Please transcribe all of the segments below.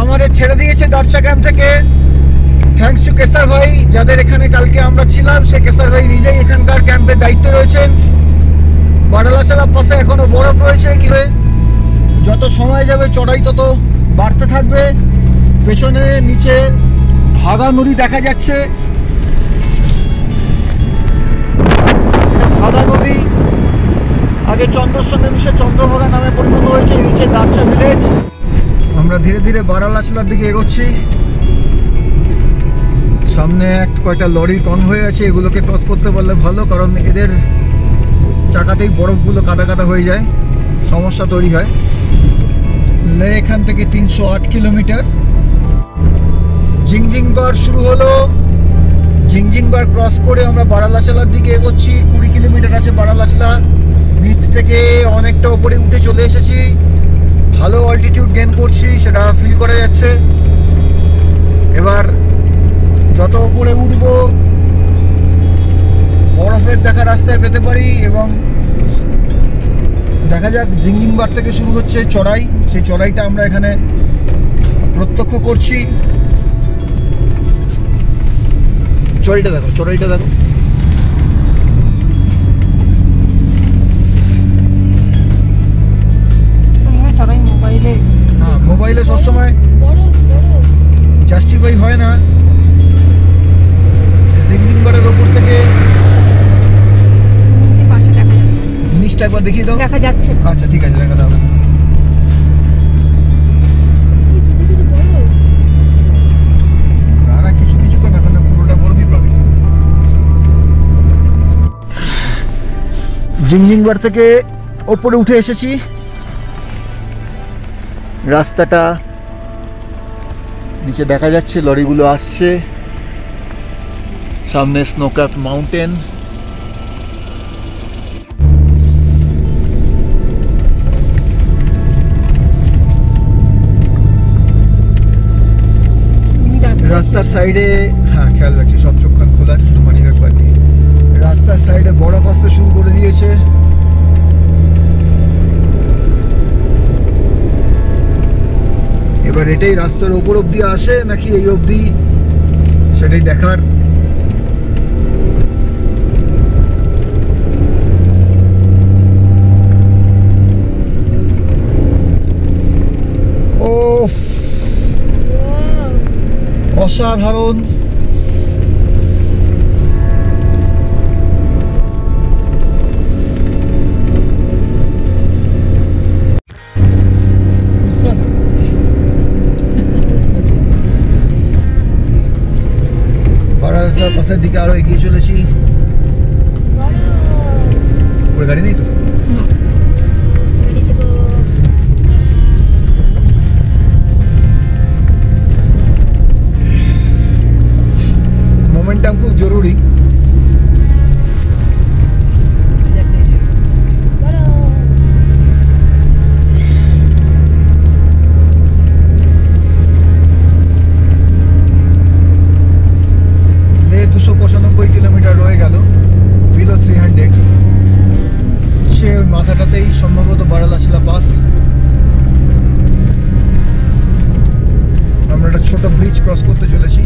আমাদের ছেড়ে দিয়েছে দারচা ক্যাম্প থেকে। থ্যাঙ্কস টু কেসার ভাই, যাদের এখানে কালকে আমরা ছিলাম, সে কেসার ভাই নিজেই এখানকার ক্যাম্পের দায়িত্বে রয়েছেন। বারালাচালা পাশে এখনো বরফ রয়েছে, কি যত সময় যাবে চড়াই তত বাড়তে থাকবে। পেছনে নিচে ভাগা নদী দেখা যাচ্ছে, ভাগা নদী আগে চন্দ্রের সঙ্গে মিশে চন্দ্রভাগা নামে পরিণত হয়েছে। নিচে দারচা ভিলেজ। আমরা ধীরে ধীরে বারালাচালার দিকে এগোচ্ছি। সামনে কয়টা লরির কনভয় আছে, এগুলোকে ক্রস করতে পারলে ভালো, কারণ এদের চাকাতেই বরফগুলো কাদা কাদা হয়ে যায়, সমস্যা তৈরি হয়। লে এখান থেকে 308 কিলোমিটার। জিংজিংবার শুরু হলো, জিংজিংবার ক্রস করে আমরা বারালাচালার দিকে এগোচ্ছি। 20 কিলোমিটার আছে বারালাচালা। নিচ থেকে অনেকটা উপরে উঠে চলে এসেছি, ভালো অল্টিটিউড গেইন করছি, সেটা ফিল করা যাচ্ছে। এবার যত উপরে উঠব বরফের দেখা রাস্তায় পেতে পারি, এবং দেখা যাক। জিংজিংবার থেকে শুরু হচ্ছে চড়াই, সেই চড়াইটা আমরা এখানে প্রত্যক্ষ করছি। চড়াইটা দেখো, চড়াইটা দেখো। হ্যাঁ, মোবাইলে সবসময় জাস্টিফাই হয় না। জিংজিংবারের ওপর থেকে নিচটা একবার দেখিয়ে দাও। দেখা যাচ্ছে। আচ্ছা ঠিক আছে, দেখা দাও। আর কিছু কিছু কেন, এখানে পুরোটা বরফই পাবে। জিংজিংবার থেকে ওপরে উঠে এসেছি। রাস্তাটা নিচে দেখা যাচ্ছে, লরিগুলো আসছে। সামনে স্নোক্যাপ মাউন্টেন। রাস্তার সাইডে, হ্যাঁ খেয়াল রাখছি, সব চোখখান খোলা আছে, শুধু মানি ব্যাগ বাদ। রাস্তার সাইডে বরফ আসতে শুরু করে দিয়েছে। এবার এটাই রাস্তার উপর অবধি আসে নাকি এই অবধি, সেটাই দেখার। ওফ, অসাধারণ। পাশের দিকে আরো এগিয়ে চলেছি। ওই গাড়ি নেই তো? মোমেন্টাম খুব জরুরি। মাথাটাতেই সম্ভবত বারালাচালা পাস। আমরা একটা ছোট ব্রিজ ক্রস করতে চলেছি।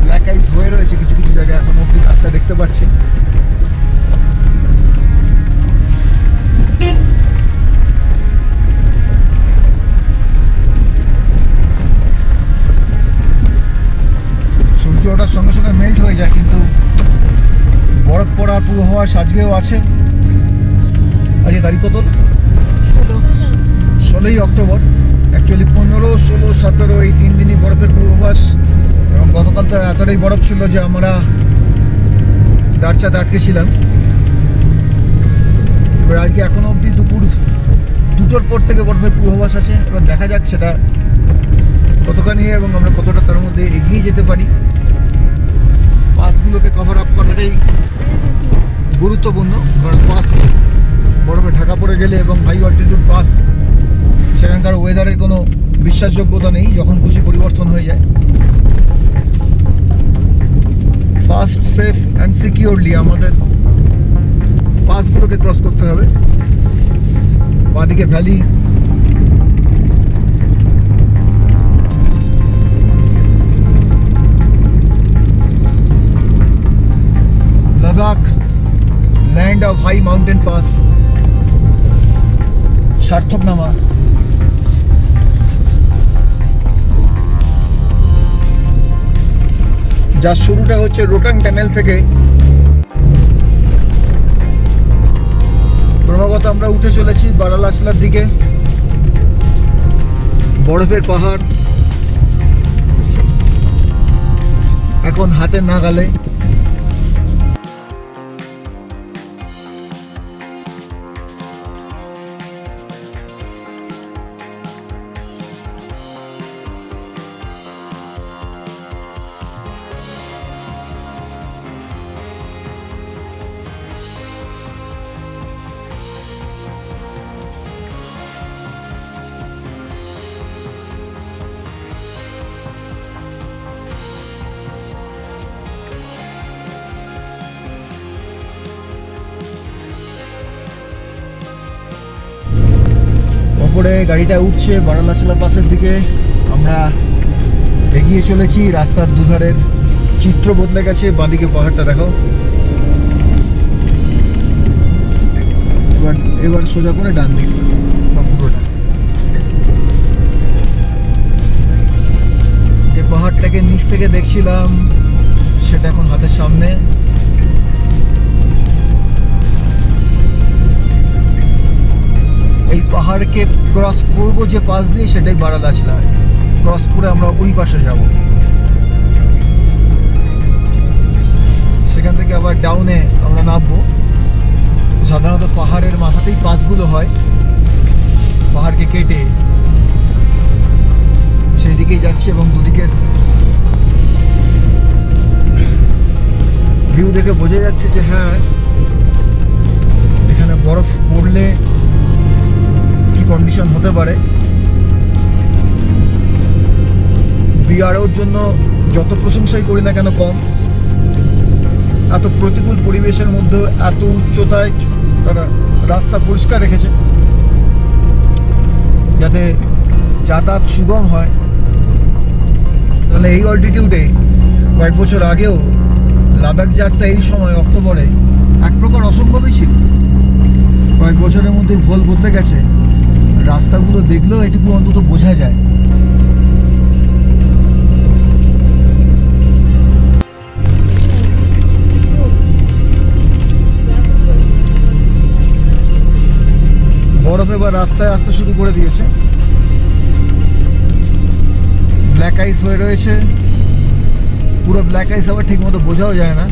ব্ল্যাক আইস হয়ে রয়েছে কিছু কিছু জায়গায়, এখন অব্দি রাস্তা দেখতে পাচ্ছি। সূর্য ওঠার সঙ্গে সঙ্গে মেল্ট হয়ে যায়, কিন্তু বরফ পড়ার পূর্বাভাস আজকেও আছে। আজকে তারিখ কত? 16ই অক্টোবর। অ্যাকচুয়ালি 15, 16, 17 এই 3 দিনই বরফের পূর্বাভাস। এবং গতকাল তো এতটাই বরফ ছিল যে আমরা দারচাতে আটকেছিলাম। এবার আজকে এখনো অবধি দুপুর 2টোর পর থেকে বরফের পূর্বাভাস আছে। এবার দেখা যাক সেটা কতখানি এবং আমরা কতটা তার মধ্যে এগিয়ে যেতে পারি। পাসগুলোকে কভার আপ করাটাই গুরুত্বপূর্ণ, কারণ পাস বরফে ঢাকা পড়ে গেলে এবং হাই অল্টিটিউড পাস, সেখানকার ওয়েদারের কোনো বিশ্বাসযোগ্যতা নেই, যখন খুশি পরিবর্তন হয়ে যায়। ফাস্ট, সেফ অ্যান্ড সিকিউরলি আমাদের পাসগুলোকে ক্রস করতে হবে। বাঁদিকে valley, Ladakh, land of high mountain pass, সার্থকনামা। যার শুরুটা হচ্ছে রোটাং টানেল থেকে। ক্রমাগত আমরা উঠে চলেছি বারালাসলার দিকে। বরফের পাহাড় এখন হাতের নাগালে। ওপরে গাড়িটা উঠছে বারালাচলা পাসের দিকে। আমরা এগিয়ে চলেছি। রাস্তার দুধারের চিত্র বদলে গেছে। বাঁদিকে পাহাড়টা দেখো। এবার সোজা করে ডান দিকে বা পুরোটা। যে পাহাড়টাকে নিচ থেকে দেখছিলাম সেটা এখন হাতের সামনে। এই পাহাড়কে ক্রস করব যে পাশ দিয়ে, সেটাই বারালাচলা। ক্রস করে আমরা ওই পাশে যাব। সেখান থেকে আবার ডাউনে আমরা নামবো। সাধারণত পাহাড়ের মাথাতেই পাসগুলো হয়, পাহাড়কে কেটে সেই দিকেই যাচ্ছে। এবং দুদিকের ভিউ দেখে বোঝা যাচ্ছে যে হ্যাঁ, এখানে বরফ পড়লে কি কন্ডিশন হতে পারে। বিআরওর জন্য যত প্রশংসাই করি না কেন কম। এত প্রতিকূল পরিবেশের মধ্যে এত উচ্চতায় তারা রাস্তা পরিষ্কার রেখেছে যাতে যাতায়াত সুগম হয়। তাহলে এই অল্টিটিউডে কয়েক বছর আগেও লাদাখ যাত্রা এই সময় অক্টোবরে এক প্রকার অসম্ভবই ছিল। কয়েক বছরের মধ্যে ভুল বদলে গেছে। রাস্তাগুলো দেখলেও এটুকু অন্তত বোঝা যায়। বরফ এবার রাস্তায় আসতে শুরু করে দিয়েছে। ব্ল্যাক আইস হয়ে রয়েছে। পুরো ব্ল্যাক আইস আবার ঠিক মতো বোঝাও যায় না।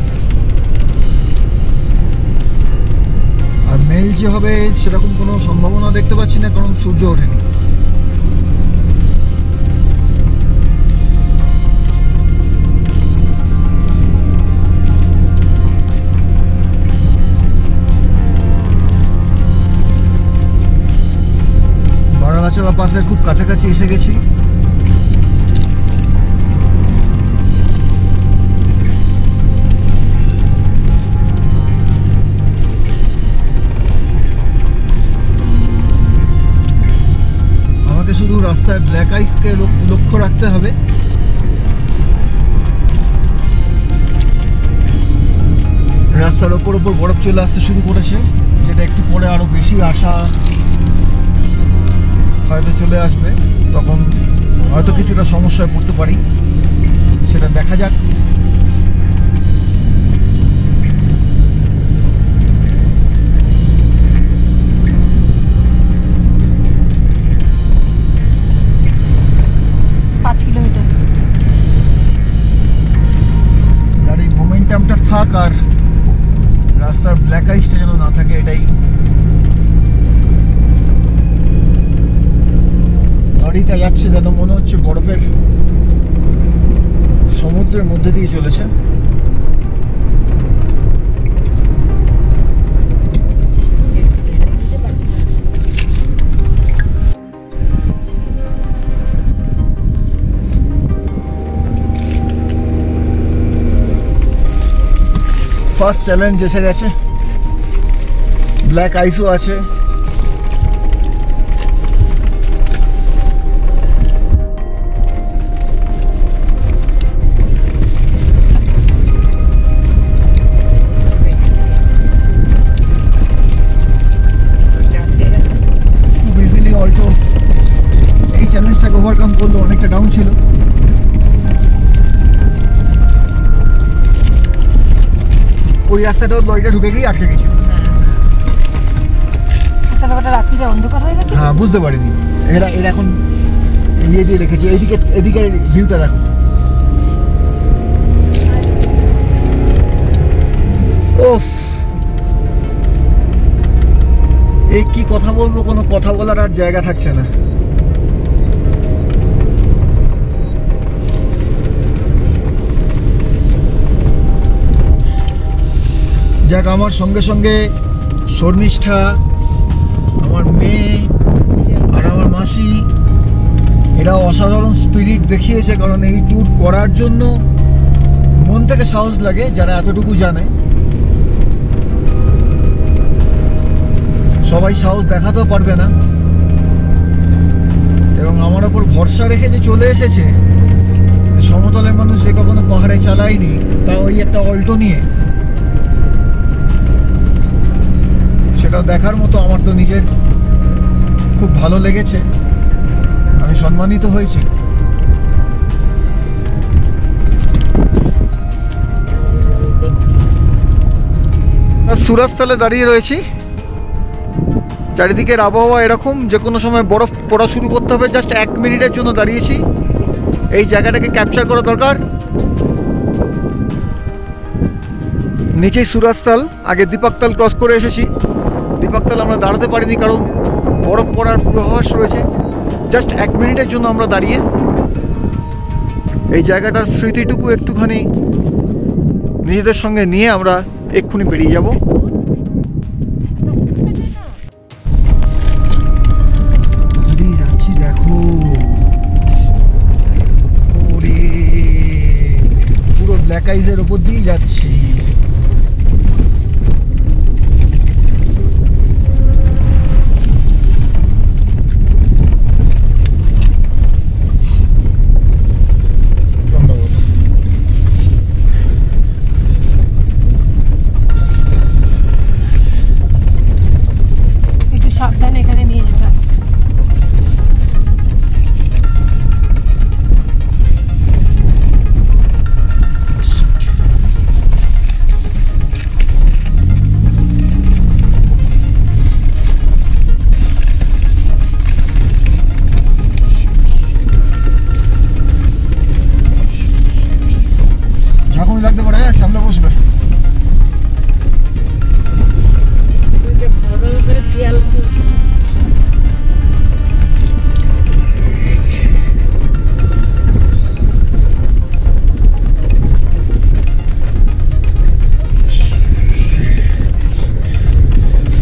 আর মেল যে হবে সেরকম কোনো সম্ভাবনা দেখতে পাচ্ছি না, কারণ সূর্য ওঠেনি। বারালাচলা পাসের খুব কাছাকাছি এসে গেছি। শুধু রাস্তায় ব্ল্যাক আইসকে লক্ষ্য রাখতে হবে। রাস্তার ওপর বরফ চলে আসতে শুরু করেছে, যেটা একটু পরে আরো বেশি আশা হয়তো চলে আসবে। তখন হয়তো কিছুটা সমস্যায় পড়তে পারি, সেটা দেখা যাক। গাড়ির মোমেন্টামটা থাক আর রাস্তার ব্ল্যাক আইসটা যেন না থাকে, এটাই। গাড়িটা যাচ্ছে যেন মনে হচ্ছে বরফের সমুদ্রের মধ্যে দিয়ে চলেছে। ফার্স্ট চ্যালেঞ্জ এসে গেছে, ব্ল্যাক আইসও আছে। খুব ইজিলি অল্টো এই চ্যালেঞ্জটাকে ওভারকাম করলো, অনেকটা ডাউন ছিল। ওই রাস্তাটাও লরিটা ঢুকে গিয়ে আটকে গেছিল। রাত্রিতে অন্ধকার হয়ে গেছে। হ্যাঁ, বুঝতে পারিনি। এরা এখন ইয়ে দিয়ে রেখেছে। এদিকে ভিউটা দেখো। ওফ, এই কি কথা বলবো, কোনো কথা বলার আর জায়গা থাকছে না। যাক, আমার সঙ্গে সঙ্গে শর্মিষ্ঠা, আমার মেয়ে আর আমার মাসি, এরা অসাধারণ স্পিরিট দেখিয়েছে। কারণ এই ট্যুর করার জন্য মন থেকে সাহস লাগে, যারা এতটুকু জানে। সবাই সাহস দেখাতেও পারবে না, এবং আমার ওপর ভরসা রেখে যে চলে এসেছে। সমতলের মানুষ যে কখনো পাহাড়ে চালায়নি, তা ওই একটা অল্টো নিয়ে, সেটা দেখার মতো। আমার তো নিজের খুব ভালো লেগেছে, আমি সম্মানিত হয়েছি। সুরাজতালে দাঁড়িয়ে রয়েছি। চারিদিকের আবহাওয়া এরকম, যে কোনো সময় বরফ পড়া শুরু করতে হবে। জাস্ট 1 মিনিটের জন্য দাঁড়িয়েছি, এই জায়গাটাকে ক্যাপচার করা দরকার। নিচেই সুরাজতাল, আগে দীপকতাল ক্রস করে এসেছি। দীপকতাল আমরা দাঁড়াতে পারিনি, কারণ বরফ পড়ার পূর্বাভাস রয়েছে। জাস্ট 1 মিনিটের জন্য আমরা দাঁড়িয়ে এই জায়গাটার স্মৃতিটুকু একটুখানি নিজেদের সঙ্গে নিয়ে আমরা এক্ষুনি বেরিয়ে যাব। যাচ্ছি, দেখো ওরে, পুরো ব্ল্যাক আইসের ওপর দিয়েই যাচ্ছি। সাবধানে এখানে নিয়ে যেতে হবে। ঝাঁকুনি লাগতে পারে, সামনে বসবে।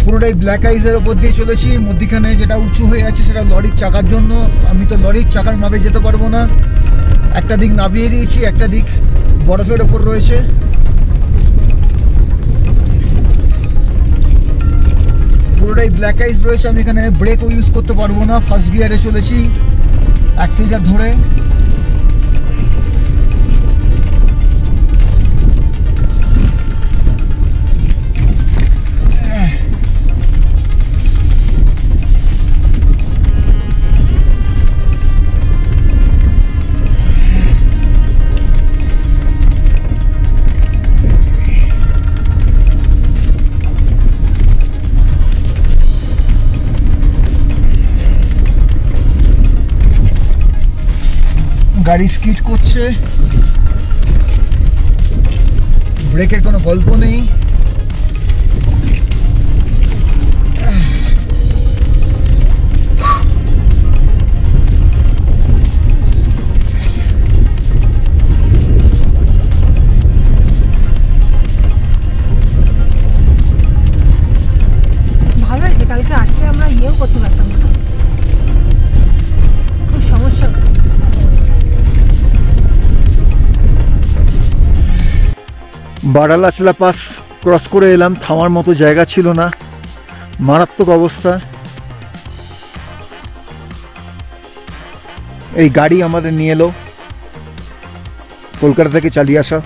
পুরোটাই ব্ল্যাক আইসের ওপর দিয়ে চলেছি। মধ্যিখানে যেটা উঁচু হয়ে আছে সেটা লরির চাকার জন্য। আমি তো লরির চাকার মাপে যেতে পারবো না। একটা দিক নামিয়ে দিয়েছি, একটা দিক বরফের ওপর রয়েছে। পুরোটাই ব্ল্যাক আইস রয়েছে। আমি এখানে ব্রেকও ইউজ করতে পারবো না। ফার্স্ট গিয়ারে চলেছি, অ্যাক্সিলারেটর ধরে। গাড়ি স্কিড করছে, ব্রেকের কোনো গল্প নেই। ভালো হয়েছে, কালকে আসলে আমরা ইয়েও করতে পারতাম না, খুব সমস্যা হতো। বারালাচলা পাস ক্রস করে এলাম, থামার মতো জায়গা ছিল না, মারাত্মক অবস্থা। এই গাড়ি আমাদের নিয়ে এলো কলকাতা থেকে চালিয়ে আসা।